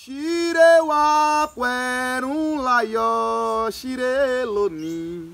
Shirewa querun layo shireloni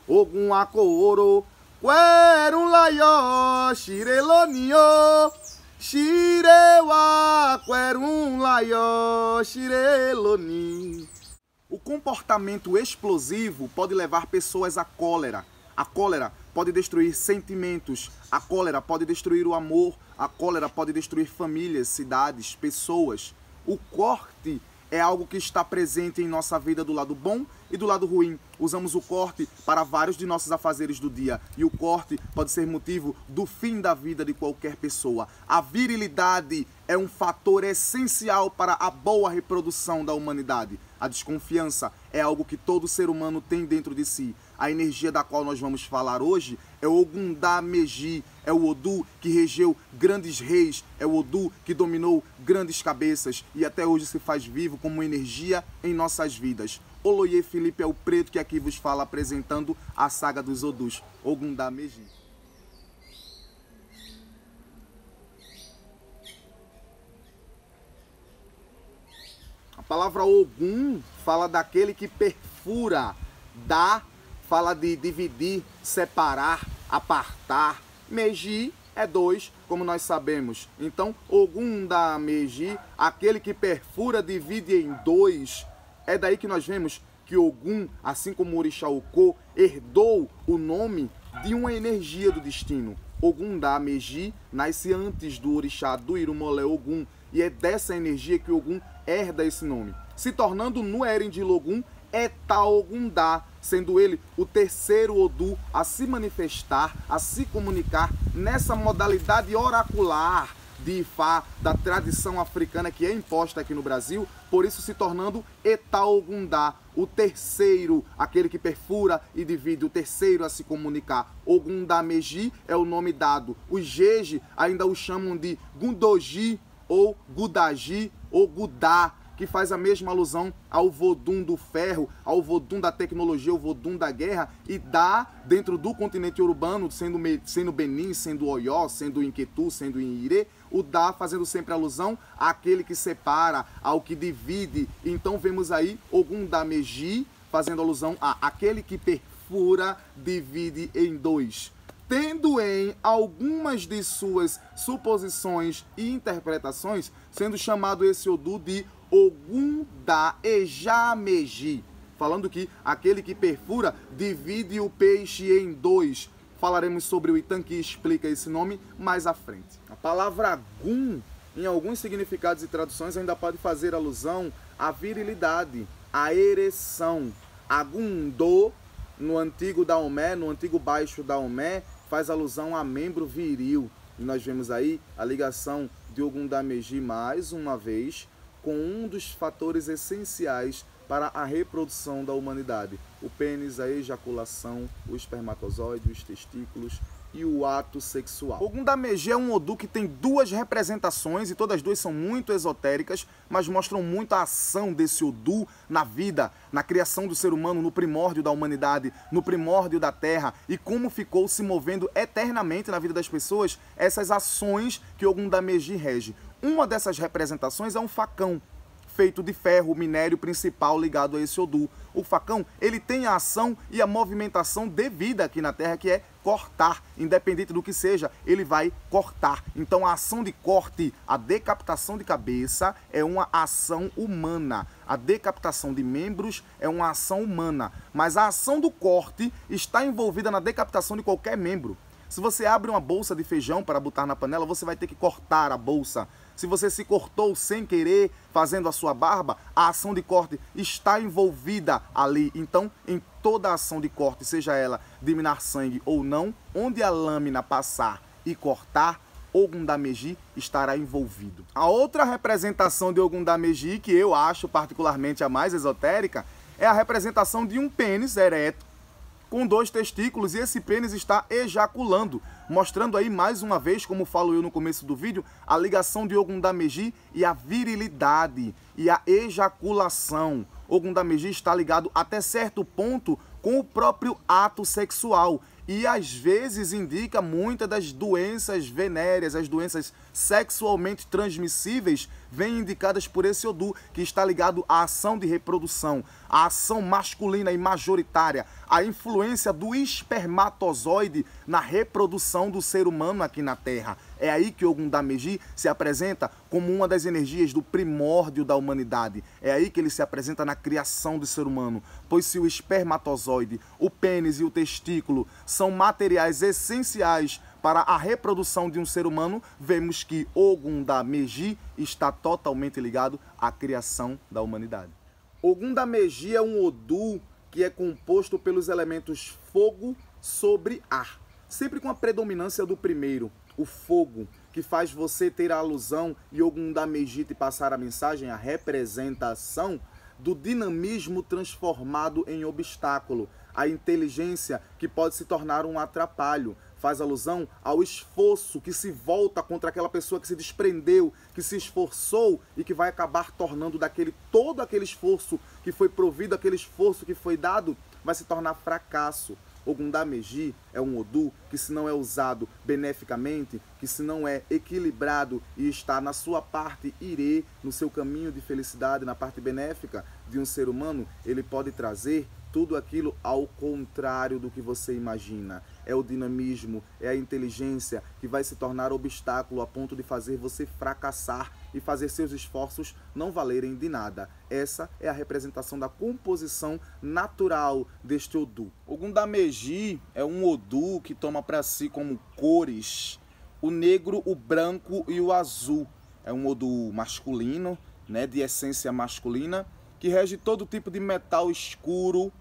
Ogun akoro querun layo shirelonio Shirewa querun layo shireloni. O comportamento explosivo pode levar pessoas à cólera. A cólera pode destruir sentimentos. A cólera pode destruir o amor. A cólera pode destruir famílias, cidades, pessoas. O corte é algo que está presente em nossa vida do lado bom e do lado ruim. Usamos o corte para vários de nossos afazeres do dia. E o corte pode ser motivo do fim da vida de qualquer pessoa. A virilidade é um fator essencial para a boa reprodução da humanidade. A desconfiança é algo que todo ser humano tem dentro de si. A energia da qual nós vamos falar hoje é o Ogundá-Meji, é o Odu que regeu grandes reis, é o Odu que dominou grandes cabeças e até hoje se faz vivo como energia em nossas vidas. Oloye Felipe é o preto que aqui vos fala apresentando a saga dos Odus, Ogundá-Meji. A palavra Ogum fala daquele que perfura, dá, fala de dividir, separar, apartar. Meji é dois, como nós sabemos. Então, Ogundá-Meji, aquele que perfura, divide em dois. É daí que nós vemos que Ogum, assim como o Orixá Okô, herdou o nome de uma energia do destino. Ogundá-Meji nasce antes do Orixá do Irumolé Ogum, e é dessa energia que Ogum herda esse nome, se tornando no Eren de Logum Eta Ogundá, sendo ele o terceiro Odu a se manifestar, a se comunicar nessa modalidade oracular de Ifá, da tradição africana que é imposta aqui no Brasil, por isso se tornando Eta Ogundá, o terceiro, aquele que perfura e divide, o terceiro a se comunicar. Ogundá-Meji é o nome dado. Os Jeje ainda o chamam de Gundoji, ou Gudaji, ou Gudá, que faz a mesma alusão ao Vodum do ferro, ao Vodum da tecnologia, ao Vodum da guerra, e dá, dentro do continente urbano, sendo Benin, sendo Oió, sendo Inquetu, sendo Inirê, o Dá fazendo sempre alusão àquele que separa, ao que divide. Então vemos aí Ogundá-Meji fazendo alusão a aquele que perfura, divide em dois, tendo em algumas de suas suposições e interpretações, sendo chamado esse Odu de Ogundá-Eja-Meji, falando que aquele que perfura divide o peixe em dois. Falaremos sobre o Itan, que explica esse nome mais à frente. A palavra Gun, em alguns significados e traduções, ainda pode fazer alusão à virilidade, à ereção. Agundô, no antigo Daomé, no antigo baixo Daomé, faz alusão a membro viril. E nós vemos aí a ligação de Ogundá-Meji mais uma vez com um dos fatores essenciais para a reprodução da humanidade. O pênis, a ejaculação, o espermatozoide, os testículos e o ato sexual. Ogundá-Meji é um Odu que tem duas representações e todas duas são muito esotéricas, mas mostram muito a ação desse Odu na vida, na criação do ser humano, no primórdio da humanidade, no primórdio da terra, e como ficou se movendo eternamente na vida das pessoas essas ações que Ogundá-Meji rege. Uma dessas representações é um facão, feito de ferro, o minério principal ligado a esse Odu. O facão, ele tem a ação e a movimentação devida aqui na Terra, que é cortar. Independente do que seja, ele vai cortar. Então a ação de corte, a decapitação de cabeça, é uma ação humana. A decapitação de membros é uma ação humana. Mas a ação do corte está envolvida na decapitação de qualquer membro. Se você abre uma bolsa de feijão para botar na panela, você vai ter que cortar a bolsa. Se você se cortou sem querer, fazendo a sua barba, a ação de corte está envolvida ali. Então, em toda a ação de corte, seja ela de minar sangue ou não, onde a lâmina passar e cortar, Ogundá-Meji estará envolvido. A outra representação de Ogundá-Meji, que eu acho particularmente a mais esotérica, é a representação de um pênis ereto, com dois testículos, e esse pênis está ejaculando, mostrando aí mais uma vez, como falo eu no começo do vídeo, a ligação de Ogundá-Meji e a virilidade e a ejaculação. Ogundá-Meji está ligado até certo ponto com o próprio ato sexual e às vezes indica muitas das doenças venéreas, as doenças sexualmente transmissíveis vêm indicadas por esse Odu, que está ligado à ação de reprodução, à ação masculina e majoritária, à influência do espermatozoide na reprodução do ser humano aqui na Terra. É aí que Ogum Dameji se apresenta como uma das energias do primórdio da humanidade. É aí que ele se apresenta na criação do ser humano, pois se o espermatozoide, o pênis e o testículo são materiais essenciais para a reprodução de um ser humano, vemos que Ogum Dameji está totalmente ligado à criação da humanidade. Ogum Dameji é um Odu que é composto pelos elementos fogo sobre ar, sempre com a predominância do primeiro, o fogo, que faz você ter a alusão e Ogum Dameji te passar a mensagem, a representação do dinamismo transformado em obstáculo, a inteligência que pode se tornar um atrapalho. Faz alusão ao esforço que se volta contra aquela pessoa que se desprendeu, que se esforçou e que vai acabar tornando todo aquele esforço que foi provido, aquele esforço que foi dado, vai se tornar fracasso. Ogum Dameji é um Odu que, se não é usado beneficamente, que se não é equilibrado e está na sua parte irê, no seu caminho de felicidade, na parte benéfica de um ser humano, ele pode trazer tudo aquilo ao contrário do que você imagina. É o dinamismo, é a inteligência que vai se tornar obstáculo a ponto de fazer você fracassar e fazer seus esforços não valerem de nada. Essa é a representação da composição natural deste Odu. Ogum Dameji é um Odu que toma para si como cores o negro, o branco e o azul. É um Odu masculino, né, de essência masculina, que rege todo tipo de metal escuro,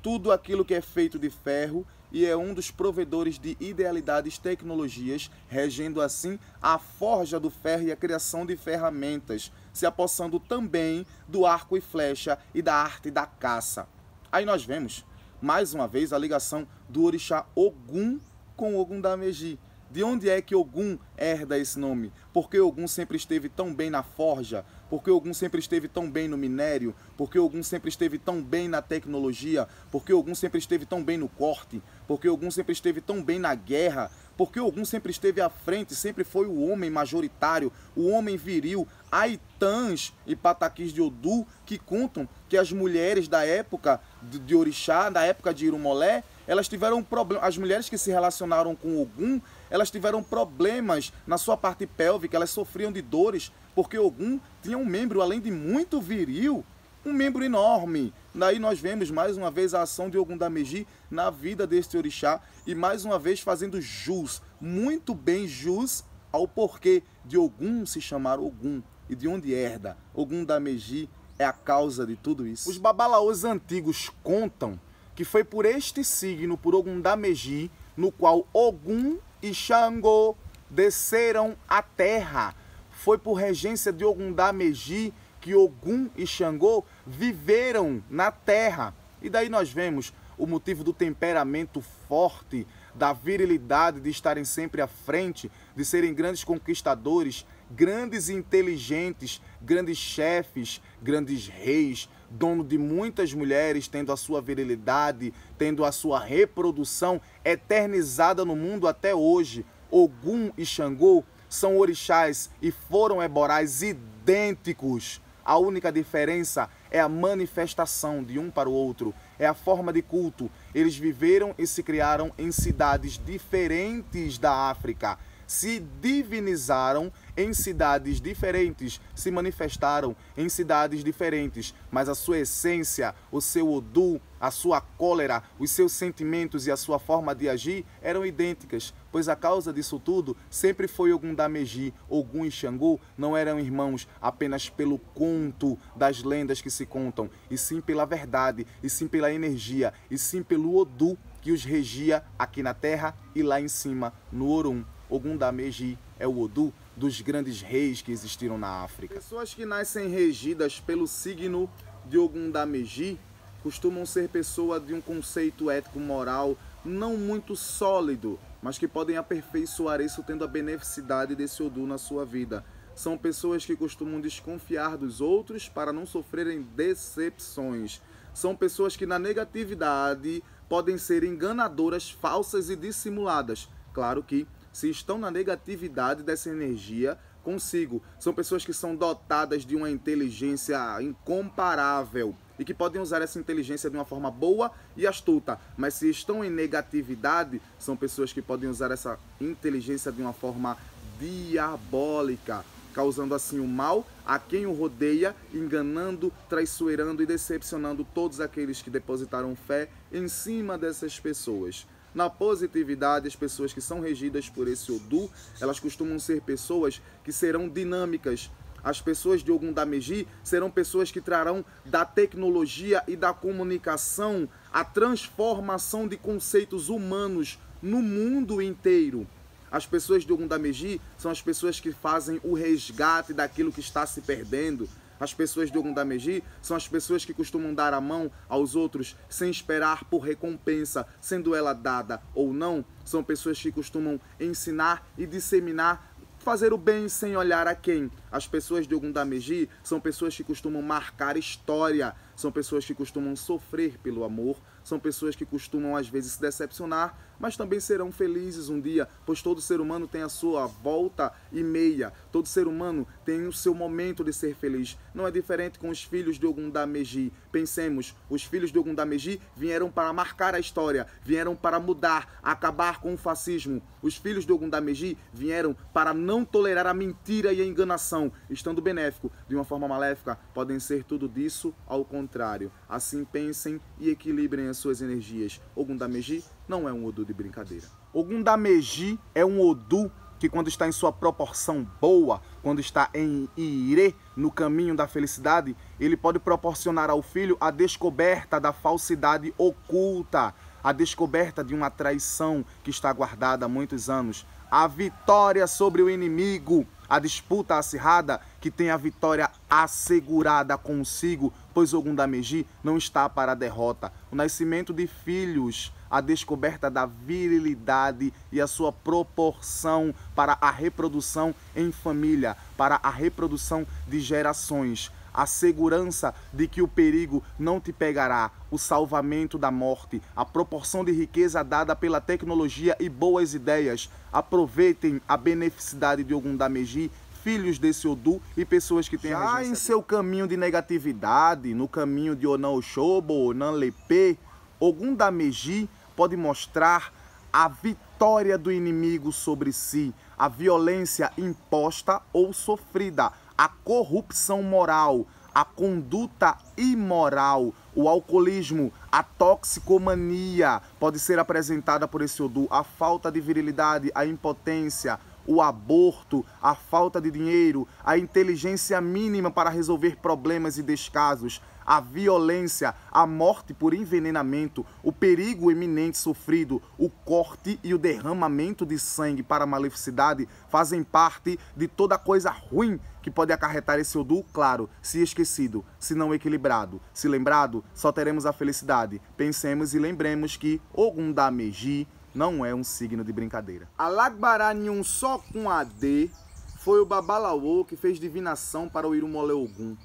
tudo aquilo que é feito de ferro, e é um dos provedores de idealidades, tecnologias, regendo assim a forja do ferro e a criação de ferramentas, se apossando também do arco e flecha e da arte da caça. Aí nós vemos, mais uma vez, a ligação do orixá Ogum com Ogum Dameji. De onde é que Ogum herda esse nome? Porque Ogum sempre esteve tão bem na forja? Porque Ogum sempre esteve tão bem no minério? Porque Ogum sempre esteve tão bem na tecnologia? Porque Ogum sempre esteve tão bem no corte? Porque Ogum sempre esteve tão bem na guerra? Porque Ogum sempre esteve à frente, sempre foi o homem majoritário, o homem viril. Há Itãs e pataquis de Odu que contam que as mulheres da época de orixá, da época de Irumolé, elas tiveram problemas. As mulheres que se relacionaram com Ogum, elas tiveram problemas na sua parte pélvica, elas sofriam de dores, porque Ogum tinha um membro, além de muito viril, um membro enorme. Daí nós vemos mais uma vez a ação de Ogum Dameji na vida deste orixá, e mais uma vez fazendo jus, muito bem jus, ao porquê de Ogum se chamar Ogum e de onde herda. Ogum Dameji é a causa de tudo isso. Os babalaôs antigos contam que foi por este signo, por Ogum Dameji, no qual Ogum e Xangô desceram à terra. Foi por regência de Ogum Dameji que Ogum e Xangô viveram na terra. E daí nós vemos o motivo do temperamento forte, da virilidade, de estarem sempre à frente, de serem grandes conquistadores, grandes inteligentes, grandes chefes, grandes reis, dono de muitas mulheres, tendo a sua virilidade, tendo a sua reprodução eternizada no mundo até hoje. Ogum e Xangô são orixás e foram eborais idênticos. A única diferença é a manifestação de um para o outro, é a forma de culto. Eles viveram e se criaram em cidades diferentes da África, se divinizaram em cidades diferentes, se manifestaram em cidades diferentes, mas a sua essência, o seu Odu, a sua cólera, os seus sentimentos e a sua forma de agir eram idênticas, pois a causa disso tudo sempre foi Ogum Dameji. Ogum e Xangô não eram irmãos apenas pelo conto das lendas que se contam, e sim pela verdade, e sim pela energia, e sim pelo Odu que os regia aqui na terra e lá em cima no Orum. Ogum Dameji é o Odu dos grandes reis que existiram na África. Pessoas que nascem regidas pelo signo de Ogum Dameji costumam ser pessoas de um conceito ético-moral não muito sólido, mas que podem aperfeiçoar isso tendo a beneficidade desse Odu na sua vida. São pessoas que costumam desconfiar dos outros para não sofrerem decepções. São pessoas que na negatividade podem ser enganadoras, falsas e dissimuladas. Claro que se estão na negatividade dessa energia consigo. São pessoas que são dotadas de uma inteligência incomparável e que podem usar essa inteligência de uma forma boa e astuta. Mas se estão em negatividade, são pessoas que podem usar essa inteligência de uma forma diabólica, causando assim o mal a quem o rodeia, enganando, traiçoeirando e decepcionando todos aqueles que depositaram fé em cima dessas pessoas. Na positividade, as pessoas que são regidas por esse Odu, elas costumam ser pessoas que serão dinâmicas. As pessoas de Ogundameji serão pessoas que trarão da tecnologia e da comunicação a transformação de conceitos humanos no mundo inteiro. As pessoas de Ogundameji são as pessoas que fazem o resgate daquilo que está se perdendo. As pessoas de Ogundameji são as pessoas que costumam dar a mão aos outros sem esperar por recompensa, sendo ela dada ou não. São pessoas que costumam ensinar e disseminar, fazer o bem sem olhar a quem. As pessoas de Ogundameji são pessoas que costumam marcar história, são pessoas que costumam sofrer pelo amor, são pessoas que costumam às vezes se decepcionar, mas também serão felizes um dia, pois todo ser humano tem a sua volta e meia, todo ser humano tem o seu momento de ser feliz. Não é diferente com os filhos de Ogundameji. Pensemos, os filhos de Ogundameji vieram para marcar a história, vieram para mudar, acabar com o fascismo. Os filhos de Ogundameji vieram para não tolerar a mentira e a enganação, estando benéfico de uma forma maléfica, podem ser tudo disso ao contrário. Assim pensem e equilibrem as suas energias. Ogundameji não é um Odu de brincadeira. Ogundameji é um Odu que, quando está em sua proporção boa, quando está em Ire, no caminho da felicidade, ele pode proporcionar ao filho a descoberta da falsidade oculta, a descoberta de uma traição que está guardada há muitos anos, a vitória sobre o inimigo, a disputa acirrada que tem a vitória assegurada consigo, pois Ogundameji não está para a derrota. O nascimento de filhos, a descoberta da virilidade e a sua proporção para a reprodução em família, para a reprodução de gerações, a segurança de que o perigo não te pegará, o salvamento da morte, a proporção de riqueza dada pela tecnologia e boas ideias. Aproveitem a beneficidade de Ogundameji, filhos desse Odu e pessoas que têm a regência. Já em seu caminho de negatividade, no caminho de Onan Oshobo, Onan Lepe, Ogundameji pode mostrar a vitória do inimigo sobre si, a violência imposta ou sofrida, a corrupção moral, a conduta imoral, o alcoolismo, a toxicomania pode ser apresentada por esse Odu, a falta de virilidade, a impotência, o aborto, a falta de dinheiro, a inteligência mínima para resolver problemas e descasos, a violência, a morte por envenenamento, o perigo iminente sofrido, o corte e o derramamento de sangue para a maleficidade fazem parte de toda coisa ruim que pode acarretar esse Odu, claro, se esquecido, se não equilibrado. Se lembrado, só teremos a felicidade. Pensemos e lembremos que Ogundameji não é um signo de brincadeira. Alagbará Nyun só com AD foi o Babalawo que fez divinação para o Irumolé Ogum.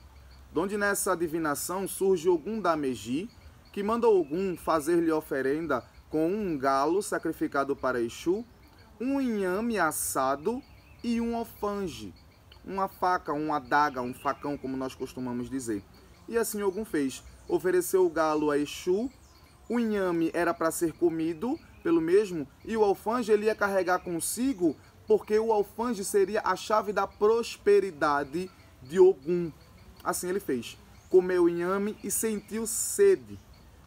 Donde nessa divinação surge Ogundameji, que manda Ogum fazer-lhe oferenda com um galo sacrificado para Exu, um inhame assado e um alfange, uma faca, uma adaga, um facão, como nós costumamos dizer. E assim Ogum fez, ofereceu o galo a Exu, o inhame era para ser comido pelo mesmo, e o alfange ele ia carregar consigo, porque o alfange seria a chave da prosperidade de Ogum. Assim ele fez, comeu o inhame e sentiu sede.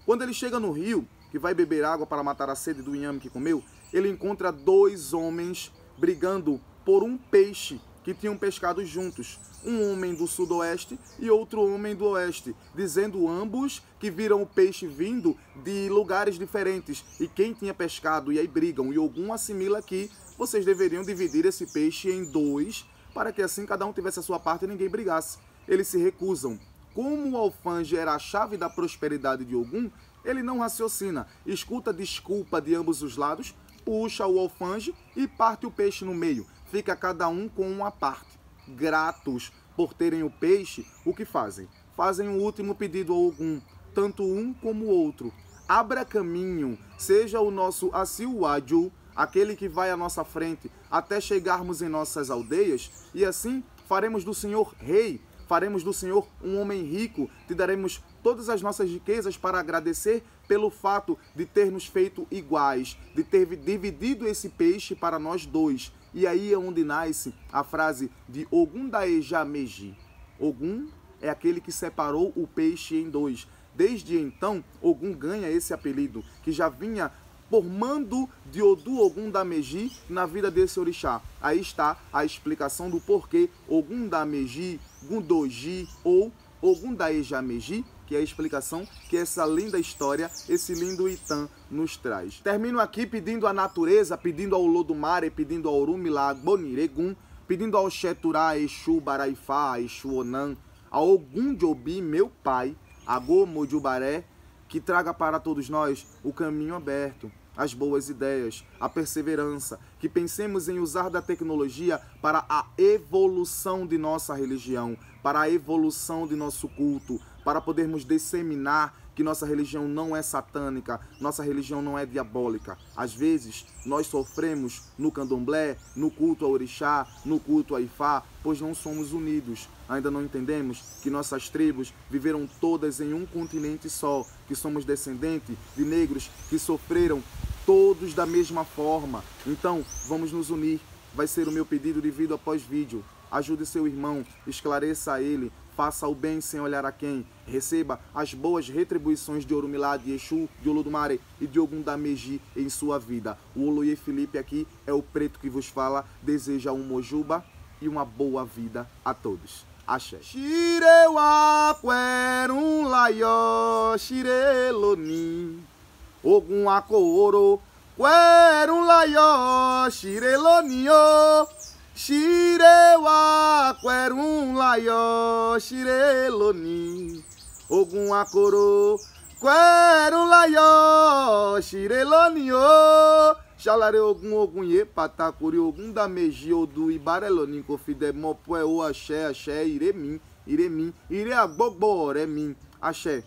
Quando ele chega no rio, que vai beber água para matar a sede do inhame que comeu, ele encontra dois homens brigando por um peixe que tinham pescado juntos. Um homem do sudoeste e outro homem do oeste, dizendo ambos que viram o peixe vindo de lugares diferentes e quem tinha pescado, e aí brigam. E Ogum assimila que vocês deveriam dividir esse peixe em dois, para que assim cada um tivesse a sua parte e ninguém brigasse. Eles se recusam. Como o alfange era a chave da prosperidade de Ogum, ele não raciocina, escuta a desculpa de ambos os lados, puxa o alfange e parte o peixe no meio. Fica cada um com uma parte. Gratos por terem o peixe, o que fazem? Fazem um último pedido a Ogum, tanto um como o outro. Abra caminho, seja o nosso Asiwaju, aquele que vai à nossa frente até chegarmos em nossas aldeias, e assim faremos do Senhor rei, faremos do Senhor um homem rico, te daremos todas as nossas riquezas para agradecer pelo fato de ter nos feito iguais, de ter dividido esse peixe para nós dois. E aí é onde nasce a frase de Ogum Daeja Meji. Ogum é aquele que separou o peixe em dois. Desde então, Ogum ganha esse apelido, que já vinha formando de Odu Ogum da Meji na vida desse orixá. Aí está a explicação do porquê Ogum da Meji, Gundoji ou Ogum Daeja Meji, que é a explicação que essa linda história, esse lindo Itã nos traz. Termino aqui pedindo à natureza, pedindo ao Olodumare, pedindo ao Orumilá, Boniregum, pedindo ao Xeturá, Exu, Baraifá, Exu Onan, a Ogum Jobi, meu pai, Agô Mojubaré, que traga para todos nós o caminho aberto, as boas ideias, a perseverança, que pensemos em usar da tecnologia para a evolução de nossa religião, para a evolução de nosso culto, para podermos disseminar que nossa religião não é satânica, nossa religião não é diabólica. Às vezes, nós sofremos no candomblé, no culto ao orixá, no culto a Ifá, pois não somos unidos. Ainda não entendemos que nossas tribos viveram todas em um continente só, que somos descendentes de negros que sofreram todos da mesma forma. Então, vamos nos unir. Vai ser o meu pedido de vídeo após vídeo. Ajude seu irmão, esclareça a ele, faça o bem sem olhar a quem, receba as boas retribuições de Orumilá, de Exu, de Olodumare e de Ogum da Meji em sua vida. O Oloye Felipe aqui é o preto que vos fala, deseja um mojuba e uma boa vida a todos. Axé. Xirewa querum laió, xireloni, Ogum akooro, querum laió, xirelonio, Xirewa querum laió, xireloni, Ogum akoro, querum laió, xirelonio, Xalare Ogum Ogum ye patakuri Ogum da Meji Odu Ibareloni Kofide Mopoe o Axé, Axé, Iremim, Iremim, Ire Agbogbo Oremim, Axé.